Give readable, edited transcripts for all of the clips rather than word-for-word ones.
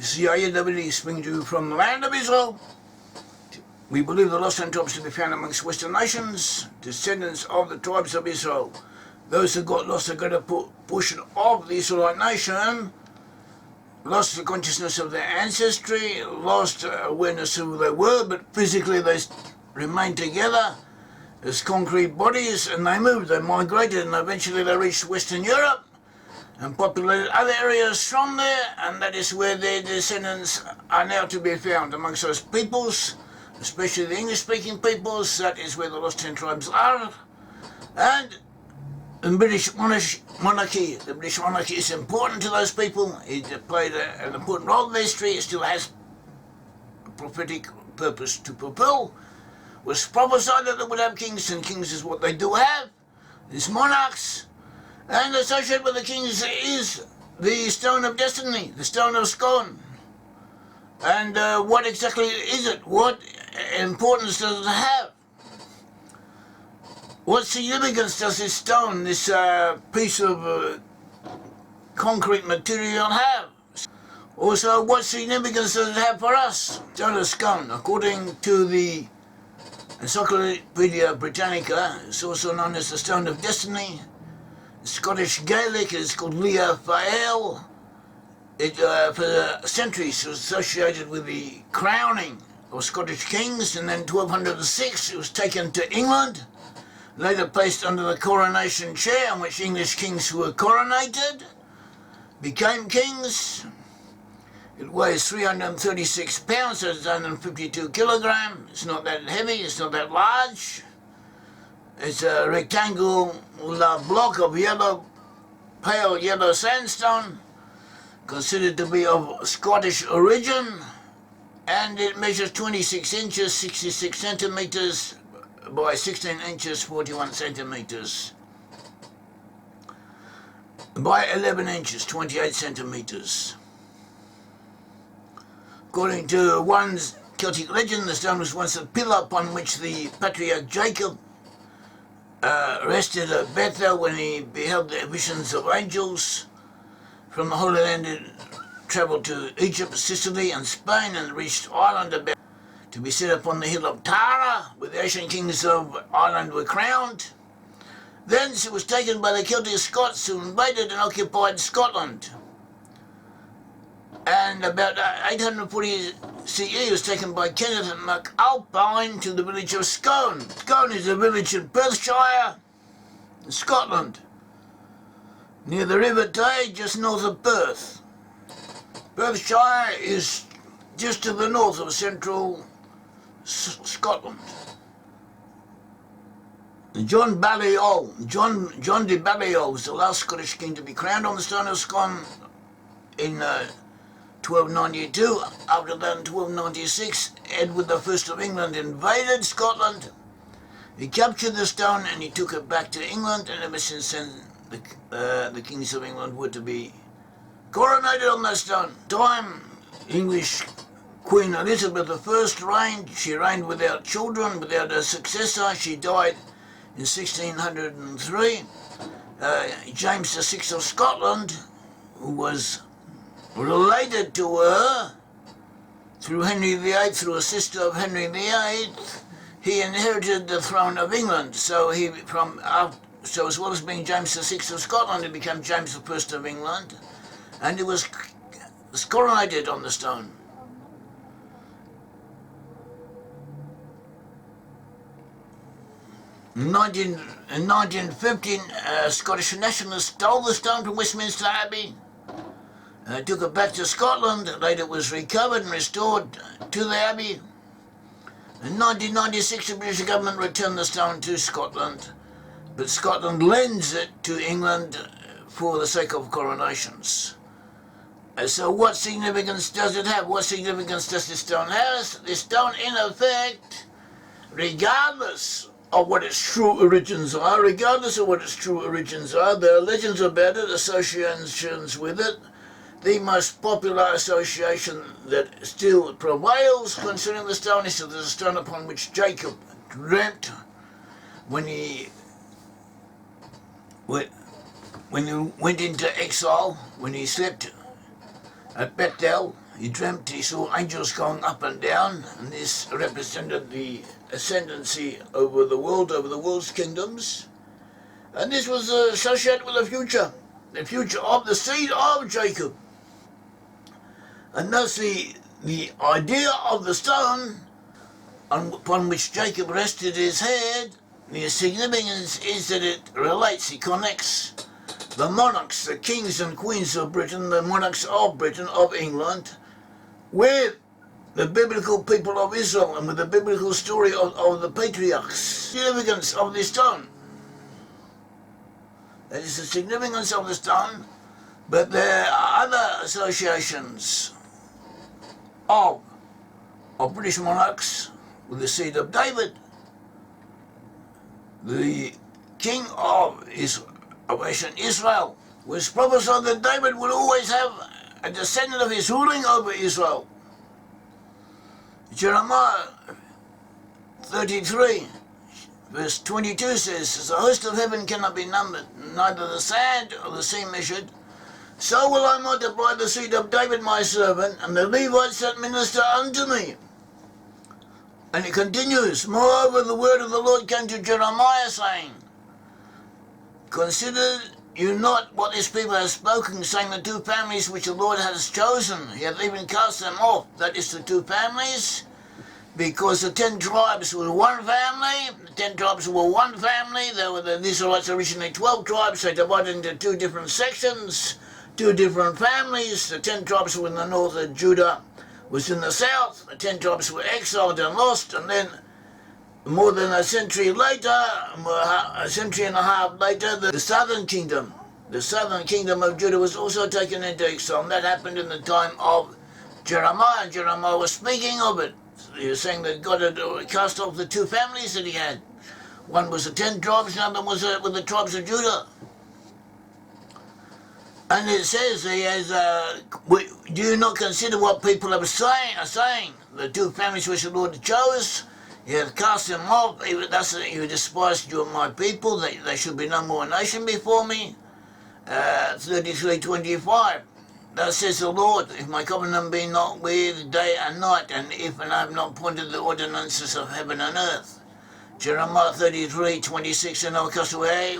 This is Yair Davidiy speaking to you from the land of Israel. We believe the lost tribes to be found amongst Western nations, descendants of the tribes of Israel. Those who got lost a greater portion of the Israelite nation, lost the consciousness of their ancestry, lost awareness of who they were, but physically they remained together as concrete bodies, and they moved, they migrated, and eventually they reached Western Europe and populated other areas from there, and that is where their descendants are now to be found amongst those peoples, especially the English-speaking peoples. That is where the lost 10 tribes are. And the British monarchy, is important to those people. It played an important role in their history. It still has a prophetic purpose to fulfill. It was prophesied that they would have kings, and kings is what they do have. These monarchs. And associated with the kings is the Stone of Destiny, the Stone of Scone. And what exactly is it? What importance does it have? What significance does this stone, this piece of concrete material have? Also, what significance does it have for us? Stone of Scone, according to the Encyclopedia Britannica, it's also known as the Stone of Destiny. Scottish Gaelic is called Lia Fael. It for centuries was associated with the crowning of Scottish kings, and then 1206 it was taken to England, later placed under the coronation chair in which English kings who were coronated became kings. It weighs 336 pounds, so it's 152 kilograms. It's not that heavy, it's not that large. It's a rectangular block of pale yellow sandstone, considered to be of Scottish origin, and it measures 26 inches, 66 centimeters by 16 inches, 41 centimeters, by 11 inches, 28 centimeters. According to one Celtic legend, the stone was once a pillar upon which the patriarch Jacob rested at Bethel when he beheld the visions of angels. From the Holy Land it travelled to Egypt, Sicily and Spain, and reached Ireland about to be set upon the hill of Tara, where the ancient kings of Ireland were crowned. Thence it was taken by the Celtic Scots, who invaded and occupied Scotland. And about 840 CE it was taken by Kenneth and MacAlpine to the village of Scone. Scone is a village in Perthshire, in Scotland, near the River Tay, just north of Perth. Perthshire is just to the north of central Scotland. John Balliol, John de Balliol was the last Scottish king to be crowned on the Stone of Scone in 1292. After that, in 1296, Edward I of England invaded Scotland. He captured the stone and he took it back to England, and ever since then the kings of England were to be coronated on that stone. English Queen Elizabeth I reigned. She reigned without children, without a successor. She died in 1603. James VI of Scotland, who was related to her through Henry VIII, through a sister of Henry VIII, he inherited the throne of England. So so as well as being James VI of Scotland, he became James I of England, and he was coronated on the stone. In 1915, Scottish nationalists stole the stone from Westminster Abbey, took it back to Scotland. Later it was recovered and restored to the Abbey. In 1996, the British government returned the stone to Scotland, but Scotland lends it to England for the sake of coronations. So what significance does it have? What significance does this stone have? This stone, in effect, regardless of what its true origins are, there are legends about it, associations with it. The most popular association that still prevails concerning the stone is that there's a stone upon which Jacob dreamt when he went into exile, when he slept at Bethel He dreamt he saw angels going up and down, and this represented the ascendancy over the world's kingdoms. And this was associated with the future of the seed of Jacob. And thus the idea of the stone upon which Jacob rested his head, the significance is that it connects the monarchs, the kings and queens of Britain, the monarchs of Britain, of England, with the biblical people of Israel and with the biblical story of the patriarchs. Significance of this stone. That is the significance of the stone, but there are other associations of British monarchs with the seed of David. The king of ancient Israel was prophesied that David would always have a descendant of his ruling over Israel. Jeremiah 33 verse 22 says, "The host of heaven cannot be numbered, neither the sand or the sea measured. So will I multiply the seed of David my servant, and the Levites that minister unto me." And it continues, "Moreover, the word of the Lord came to Jeremiah, saying, Consider you not what this people have spoken, saying the two families which the Lord has chosen, he hath even cast them off." That is the two families, because the 10 tribes were one family. The 10 tribes were one family. There were the Israelites originally 12 tribes. They divided into 2 different sections, 2 different families. The 10 tribes were in the north, and Judah was in the south. The 10 tribes were exiled and lost, and then more than a century later, a century and a half later, the southern kingdom of Judah was also taken into exile, and that happened in the time of Jeremiah. Jeremiah was speaking of it. He was saying that God had cast off the 2 families that he had. One was the 10 tribes, and the other was with the tribes of Judah. And it says he has, do you not consider what people are saying? The 2 families which the Lord chose, he hath cast them off. Thus you despised you my people, they should be no more a nation before me. 33:25. Thus says the Lord, if my covenant be not with day and night, and if I have not appointed the ordinances of heaven and earth. Jeremiah 33:26, and I will cast away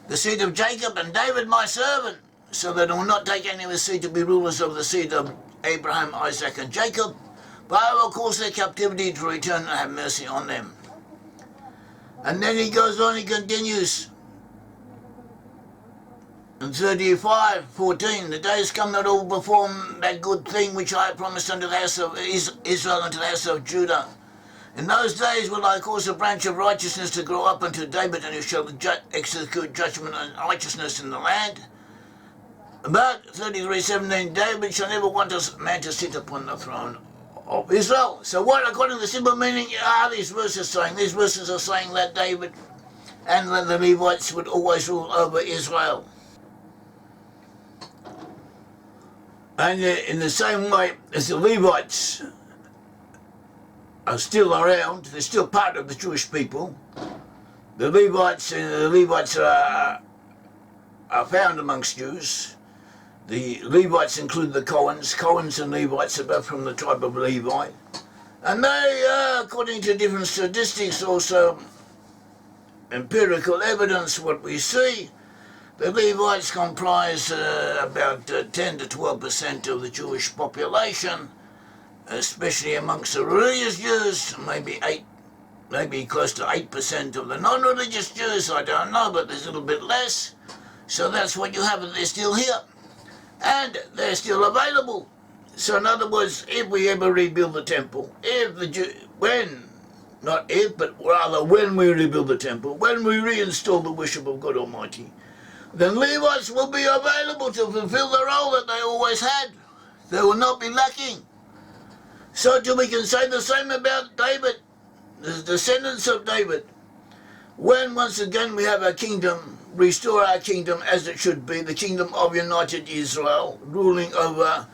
the seed of Jacob and David my servant, so that I will not take any of his seed to be rulers of the seed of Abraham, Isaac, and Jacob, but I will cause their captivity to return and have mercy on them. And then he goes on, he continues. In 35:14, the days come that I will perform that good thing which I have promised unto the house of Israel and to the house of Judah. In those days will I cause a branch of righteousness to grow up unto David, and he shall execute judgment and righteousness in the land. But 33:17, David shall never want a man to sit upon the throne of Israel. So what, according to the simple meaning, are these verses saying? These verses are saying that David and the Levites would always rule over Israel. And in the same way as the Levites are still around, they're still part of the Jewish people. The Levites are found amongst Jews. The Levites include the Cohens and Levites are both from the tribe of Levi. And they, according to different statistics, also empirical evidence, what we see, the Levites comprise about 10 to 12% of the Jewish population, especially amongst the religious Jews, maybe close to 8% of the non-religious Jews, I don't know, but there's a little bit less. So that's what you have, and they're still here. And they're still available. So in other words, if we ever rebuild the temple, when we rebuild the temple, when we reinstall the worship of God Almighty, then Levites will be available to fulfill the role that they always had. They will not be lacking. So too we can say the same about David, the descendants of David. When once again we have our kingdom, restore our kingdom as it should be, the kingdom of united Israel, ruling over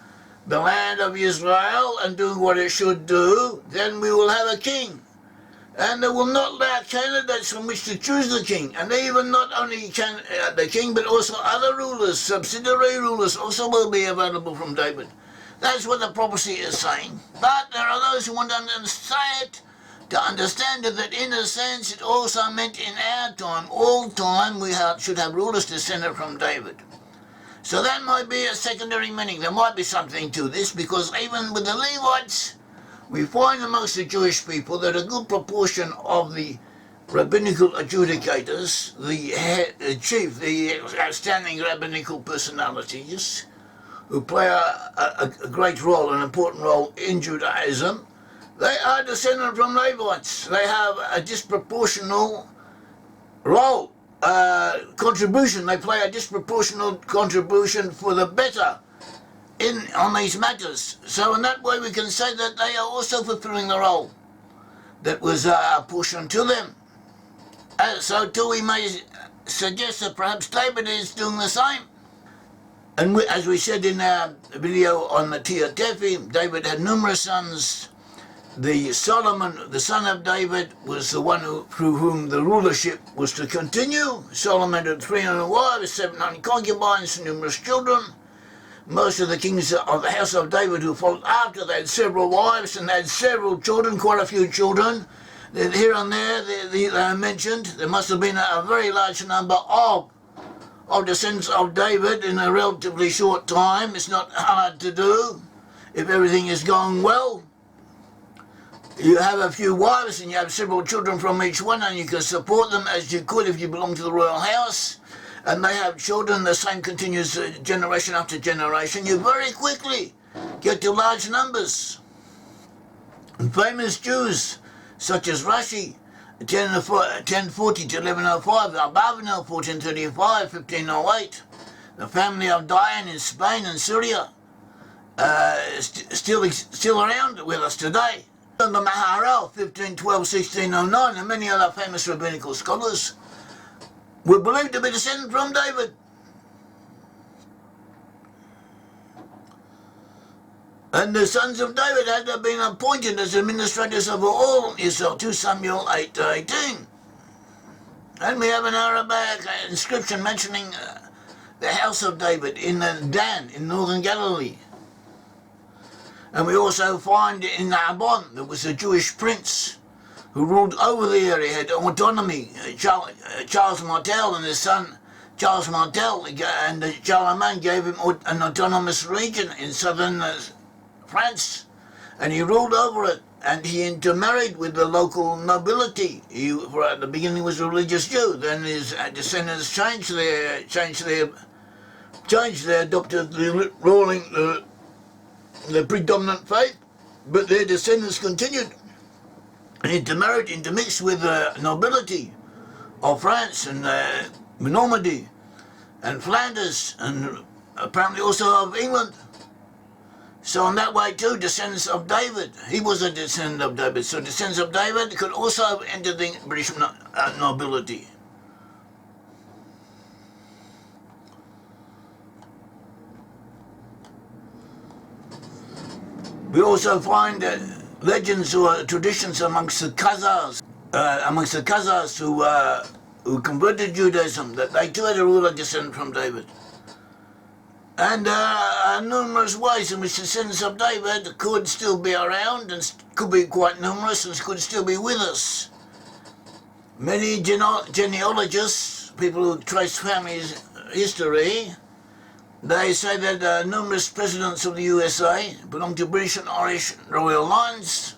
the land of Israel and doing what it should do, then we will have a king. And they will not lack candidates from which to choose the king. And even not only the king, but also other rulers, subsidiary rulers also will be available from David. That's what the prophecy is saying. But there are those who want to say it, to understand it, that in a sense it also meant in our time, all time, we should have rulers descended from David. So that might be a secondary meaning. There might be something to this, because even with the Levites, we find amongst the Jewish people that a good proportion of the rabbinical adjudicators, the chief, the outstanding rabbinical personalities, who play a great role, an important role in Judaism, they are descended from Levites. They have a disproportional role, contribution. They play a disproportionate contribution for the better on these matters. So in that way we can say that they are also fulfilling the role that was apportioned to them. So too we may suggest that perhaps David is doing the same. And as we said in our video on the Tea Tephi, David had numerous sons. Solomon, the son of David, was the one through whom the rulership was to continue. Solomon had 300 wives, 700 concubines, numerous children. Most of the kings of the house of David who followed after, they had several wives and they had several children, quite a few children. Here and there, they are mentioned. There must have been a very large number of descendants of David in a relatively short time. It's not hard to do if everything is going well. You have a few wives and you have several children from each one, and you can support them as you could if you belong to the royal house, and they have children. The same continues generation after generation. You very quickly get to large numbers. And famous Jews such as Rashi, 1040 to 1105, Abarbanel 1435, 1508, the family of Diane in Spain and Syria, still around with us today. The Maharal, 1512, 1609, and many other famous rabbinical scholars were believed to be descended from David. And the sons of David had been appointed as administrators over all Israel, 2 Samuel 8:18. And we have an Arabic inscription mentioning the house of David in Dan, in northern Galilee. And we also find in Nabon, there was a Jewish prince who ruled over the area, had autonomy. Charles Martel and his son Charles Martel and Charlemagne gave him an autonomous region in southern France, and he ruled over it, and he intermarried with the local nobility. He, at the beginning, was a religious Jew. Then his descendants changed. They adopted the predominant faith, but their descendants continued and intermixed with the nobility of France and Normandy and Flanders, and apparently also of England. So in that way too, descendants of David, he was a descendant of David, so descendants of David could also have entered the British nobility. We also find legends or traditions amongst the Khazars who converted Judaism, that they too had a ruler descended from David. And numerous ways in which descendants of David could still be around and could be quite numerous and could still be with us. Many genealogists, people who trace family history, they say that numerous presidents of the USA belong to British and Irish royal lines,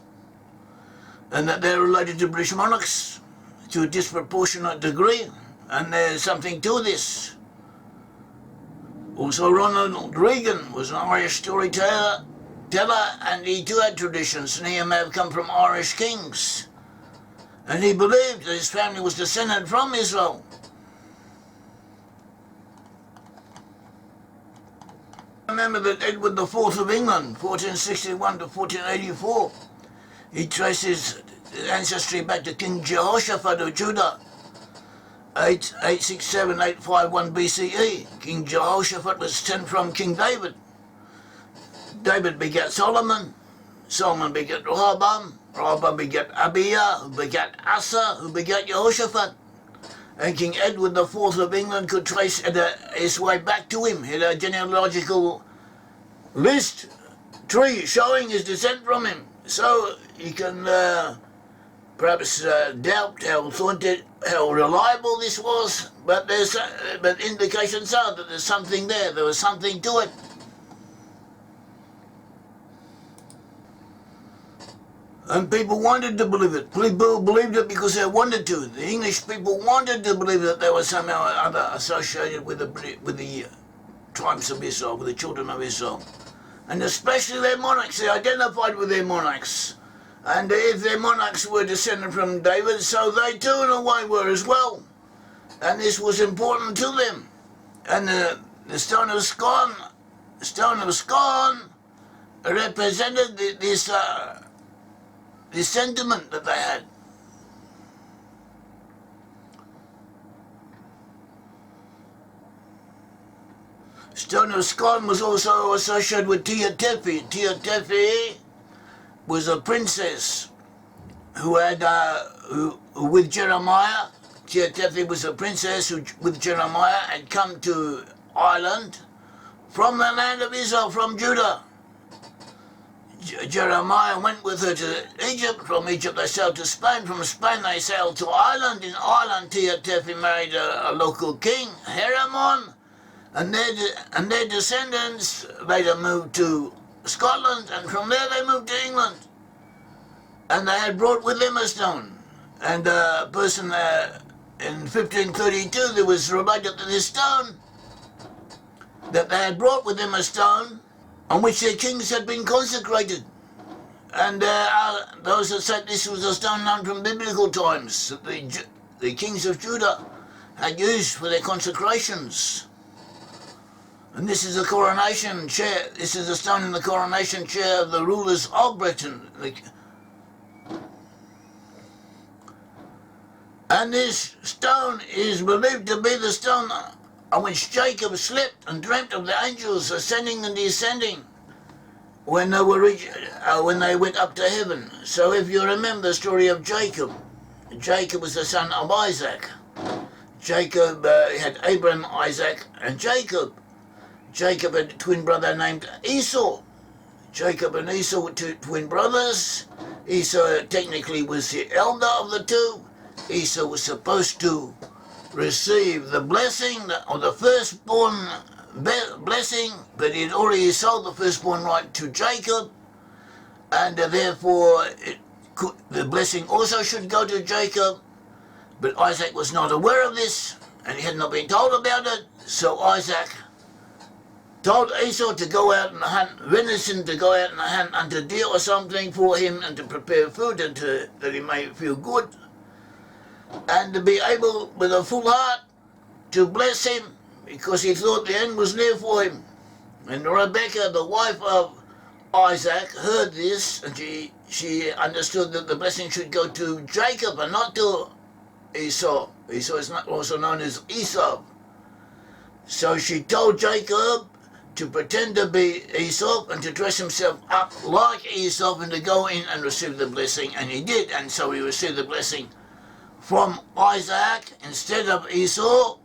and that they're related to British monarchs to a disproportionate degree, and there's something to this. Also, Ronald Reagan was an Irish storyteller, and he too had traditions, and he may have come from Irish kings. And he believed that his family was descended from Israel. Remember that Edward IV of England, 1461 to 1484, he traces his ancestry back to King Jehoshaphat of Judah, 867-851 BCE. King Jehoshaphat was sent from King David. David begat Solomon. Solomon begat Rehoboam. Rehoboam begat Abijah, who begat Asa, who begat Jehoshaphat. And King Edward IV of England could trace his way back to him. He had a genealogical list tree showing his descent from him. So you can perhaps doubt how reliable this was, but indications are that there's something there. There was something to it. And people wanted to believe it. People believed it because they wanted to. The English people wanted to believe that they were somehow or other associated with the tribes of Israel, with the children of Israel. And especially their monarchs. They identified with their monarchs. And if their monarchs were descended from David, so they too in a way were as well. And this was important to them. And the Stone of Scone represented this sentiment that they had. Stone of Scone was also associated with Tea Tephi. Tea Tephi was a princess who had, with Jeremiah. Tea Tephi was a princess who, with Jeremiah, had come to Ireland from the land of Israel, from Judah. Jeremiah went with her to Egypt. From Egypt they sailed to Spain. From Spain they sailed to Ireland. In Ireland, Tea Tephi married a local king, Heramon, and their descendants later moved to Scotland, and from there they moved to England. And they had brought with them a stone. And a person in 1532 there was related to this stone that they had brought with them a stone on which their kings had been consecrated. And those that said this was a stone known from biblical times that the kings of Judah had used for their consecrations. And this is a coronation chair. This is a stone in the coronation chair of the rulers of Britain. And this stone is believed to be the stone on which Jacob slept and dreamt of the angels ascending and descending when they went up to heaven. So if you remember the story of Jacob, Jacob was the son of Isaac. Jacob had Abraham, Isaac, and Jacob. Jacob had a twin brother named Esau. Jacob and Esau were two twin brothers. Esau technically was the elder of the two. Esau was supposed to receive the blessing of the firstborn blessing, but he had already sold the firstborn right to Jacob, and therefore the blessing also should go to Jacob. But Isaac was not aware of this, and he had not been told about it, so Isaac told Esau to go out and hunt venison, to go out and hunt a deer or something for him, and to prepare food and that he may feel good, and to be able with a full heart to bless him, because he thought the end was near for him. And Rebekah, the wife of Isaac, heard this, and she understood that the blessing should go to Jacob and not to Esau. Esau is also known as Esau. So she told Jacob to pretend to be Esau and to dress himself up like Esau and to go in and receive the blessing, and he did, and so he received the blessing from Isaac instead of Esau,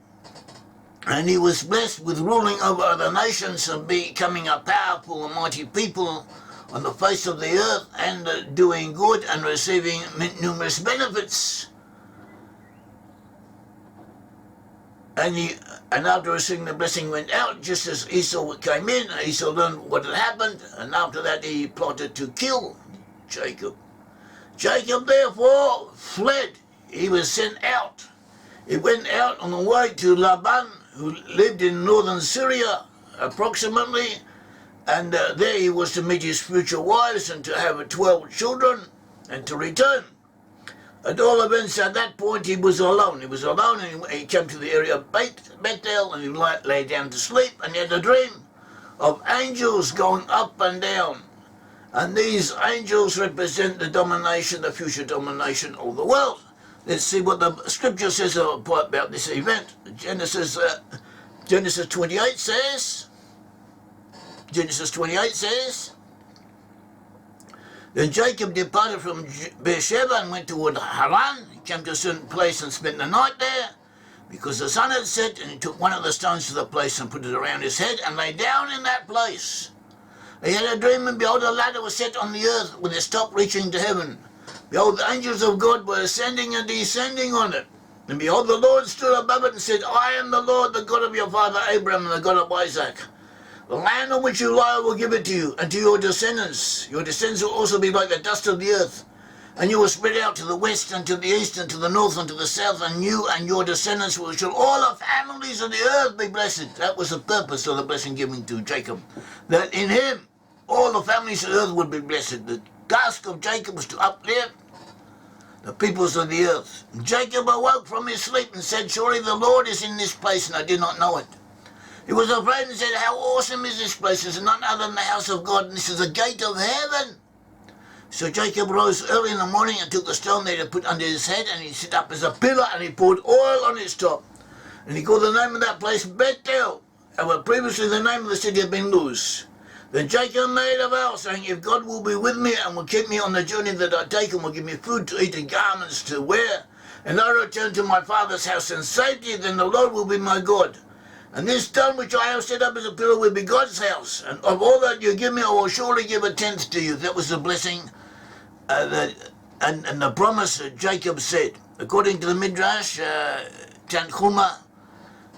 and he was blessed with ruling over other nations and becoming a powerful and mighty people on the face of the earth, and doing good and receiving numerous benefits. And after receiving the blessing went out, just as Esau came in, Esau learned what had happened, and after that he plotted to kill Jacob. Jacob therefore fled. He was sent out. He went out on the way to Laban, who lived in northern Syria approximately, and there he was to meet his future wives and to have 12 children and to return. At all events, at that point he was alone. He was alone, and he came to the area of Bethel, and he lay down to sleep, and he had a dream of angels going up and down. And these angels represent the domination, the future domination of the world. Let's see what the scripture says about this event. Genesis 28 says, then Jacob departed from Beersheba and went toward Haran. He came to a certain place and spent the night there, because the sun had set, and he took one of the stones to the place and put it around his head and lay down in that place. He had a dream, and behold, a ladder was set on the earth with its top reaching to heaven. Behold, the angels of God were ascending and descending on it. And behold, the Lord stood above it and said, I am the Lord, the God of your father Abraham and the God of Isaac. The land on which you lie I will give it to you and to your descendants. Your descendants will also be like the dust of the earth. And you will spread out to the west and to the east and to the north and to the south, and you and your descendants shall all the families of the earth be blessed. That was the purpose of the blessing given to Jacob, that in him all the families of the earth would be blessed. The task of Jacob was to uplift the peoples of the earth. And Jacob awoke from his sleep and said, surely the Lord is in this place, and I did not know it. He was afraid and said, how awesome is this place? It's none other than the house of God, and this is the gate of heaven. So Jacob rose early in the morning and took the stone that he had put under his head, and he set up as a pillar, and he poured oil on its top. And he called the name of that place Bethel, and where previously the name of the city had been Luz. Then Jacob made a vow, saying, if God will be with me and will keep me on the journey that I take, and will give me food to eat and garments to wear, and I return to my father's house in safety, then the Lord will be my God. And this stone which I have set up as a pillar will be God's house. And of all that you give me, I will surely give a tenth to you. That was the blessing and the promise that Jacob said. According to the Midrash, Tanchuma,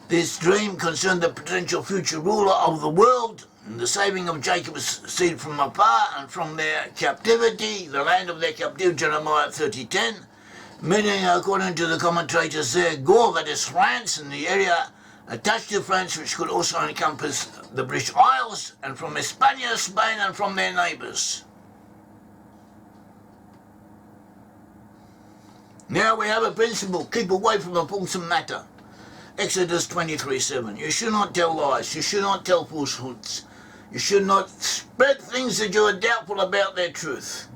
this dream concerned the potential future ruler of the world, and the saving of Jacob's seed from afar and from their captivity, the land of their captivity, Jeremiah 30:10, meaning, according to the commentators there, Gaul, that is France, and the area attached to France, which could also encompass the British Isles, and from España, Spain, and from their neighbours. Now we have a principle, keep away from the fulsome matter. Exodus 23:7. You should not tell lies, you should not tell falsehoods, you should not spread things that you are doubtful about their truth.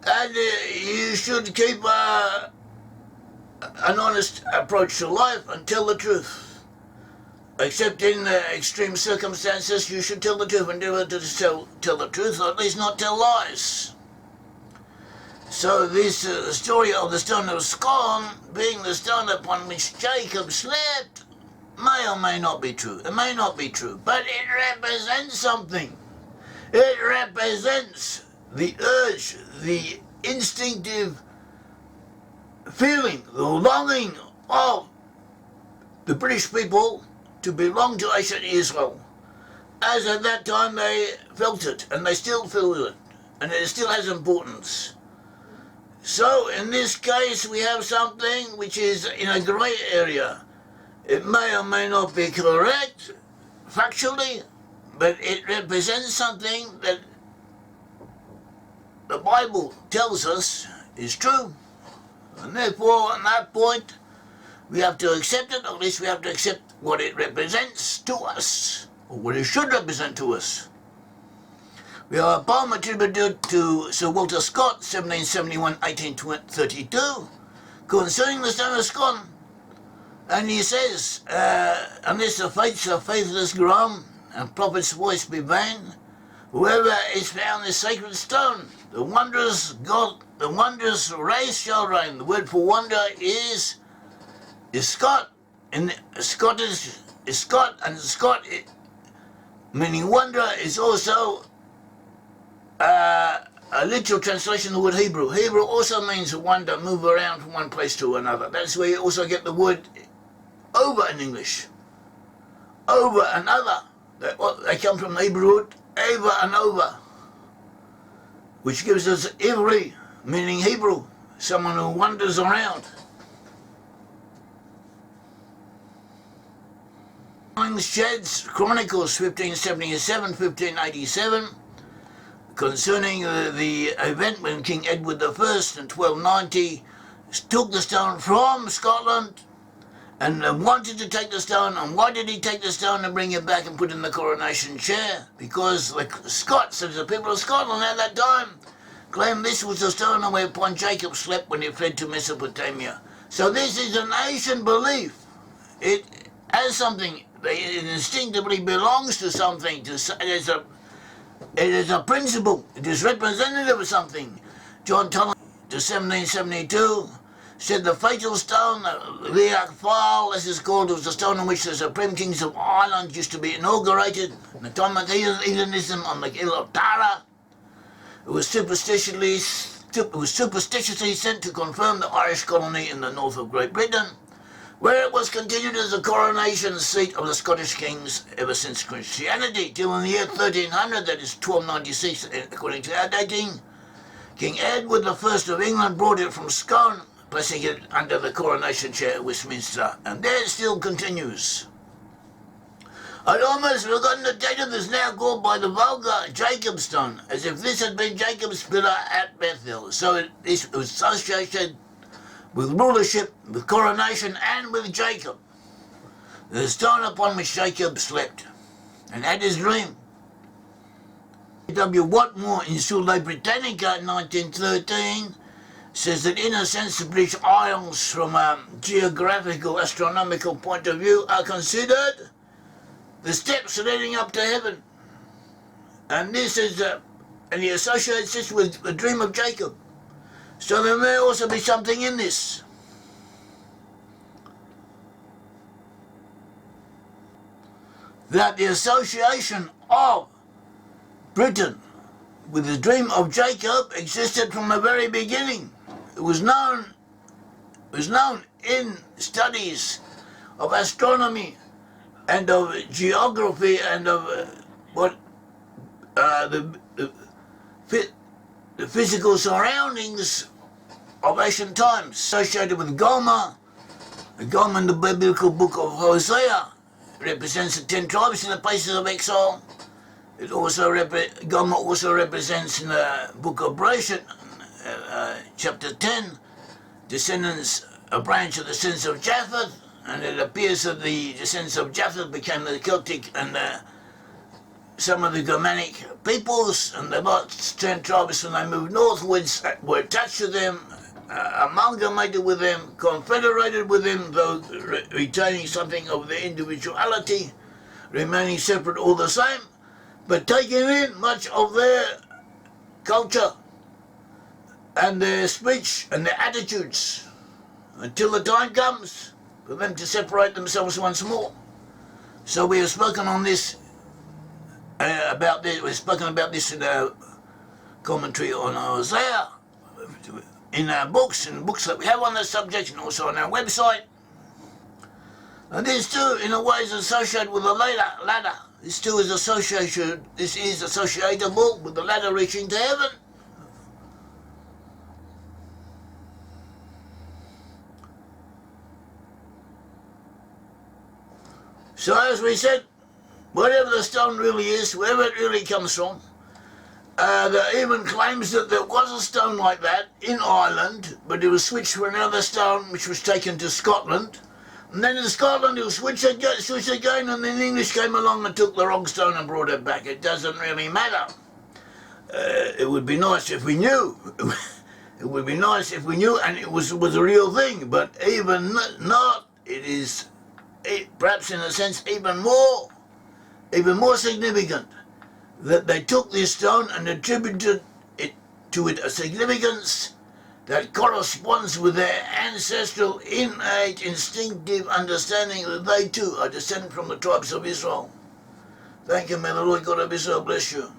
And you should keep an honest approach to life and tell the truth. Except in extreme circumstances, you should tell the truth, endeavour to tell the truth, or at least not tell lies. So this story of the Stone of Scone being the stone upon which Jacob slept may or may not be true. It may not be true, but it represents something. It represents the urge, the instinctive feeling, the longing of the British people to belong to ancient Israel. As at that time they felt it, and they still feel it, and it still has importance. So in this case we have something which is in a grey area. It may or may not be correct factually, but it represents something that the Bible tells us is true. And therefore, on that point, we have to accept it, or at least we have to accept what it represents to us, or what it should represent to us. We have a poem attributed to Sir Walter Scott, 1771-1832, concerning the Stone of Scone. And he says, unless the fates are faithless grown, and prophet's voice be vain, whoever is found this sacred stone, the wondrous God, the wondrous race shall reign. The word for wonder is Scott, and Scott is Scott, and Scott, meaning wonder, is also a literal translation of the word Hebrew. Hebrew also means wonder, move around from one place to another. That's where you also get the word over in English. Over and other. They come from the Hebrew root, over and over, which gives us Ivri, meaning Hebrew, someone who wanders around. Shed's Chronicles 1577-1587, concerning the event when King Edward I in 1290 took the stone from Scotland and wanted to take the stone. And why did he take the stone and bring it back and put it in the coronation chair? Because the Scots, the people of Scotland at that time, claimed this was the stone whereupon Jacob slept when he fled to Mesopotamia. So this is an ancient belief. It has something, it instinctively belongs to something. It is a principle. It is representative of something. John Tully, to 1772, said the fatal stone, the Liak file, as it's called, was the stone on which the Supreme Kings of Ireland used to be inaugurated in the time of Hellenism on the hill of Tara. It was superstitiously sent to confirm the Irish colony in the north of Great Britain, where it was continued as the coronation seat of the Scottish kings ever since Christianity, till in the year 1300, that is 1296 according to our dating. King Edward I of England brought it from Scone, placing it under the coronation chair at Westminster, and there it still continues. I'd almost forgotten the date of this, now called by the vulgar Jacob's stone, as if this had been Jacob's pillar at Bethel. So it was associated with rulership, with coronation, and with Jacob, the stone upon which Jacob slept and had his dream. W. Watmore in Sule Britannica in 1913 says that in a sense the British Isles from a geographical astronomical point of view are considered the steps leading up to heaven, and this is and he associates this with the dream of Jacob. So there may also be something in this. That the association of Britain with the dream of Jacob existed from the very beginning. It was known in studies of astronomy and of geography and of the physical surroundings of ancient times, associated with Gomer. Gomer in the biblical book of Hosea represents the 10 tribes in the places of exile. It also Gomer also represents in the book of Bereshit, chapter 10, descendants, a branch of the descendants of Japheth, and it appears that the descendants of Japheth became the Celtic and some of the Germanic peoples, and the last 10 tribes, when they moved northwards, were attached to them, amalgamated with them, confederated with them, though retaining something of their individuality, remaining separate all the same, but taking in much of their culture and their speech and their attitudes, until the time comes for them to separate themselves once more. So we have spoken on this, about this. We've spoken about this in our commentary on Hosea, in our books, and books that we have on the subject, and also on our website. And this too, in a way, is associated with the ladder. This too is associated. This is associatable with the ladder reaching to heaven. So as we said, whatever the stone really is, wherever it really comes from, there even claims that there was a stone like that in Ireland, but it was switched for another stone which was taken to Scotland. And then in Scotland it was switched again, and then the English came along and took the wrong stone and brought it back. It doesn't really matter. It would be nice if we knew. It would be nice if we knew and it was a real thing, but even not, it is perhaps in a sense even more significant that they took this stone and attributed to it a significance that corresponds with their ancestral, innate, instinctive understanding that they too are descended from the tribes of Israel. Thank you, may the Lord God of Israel bless you.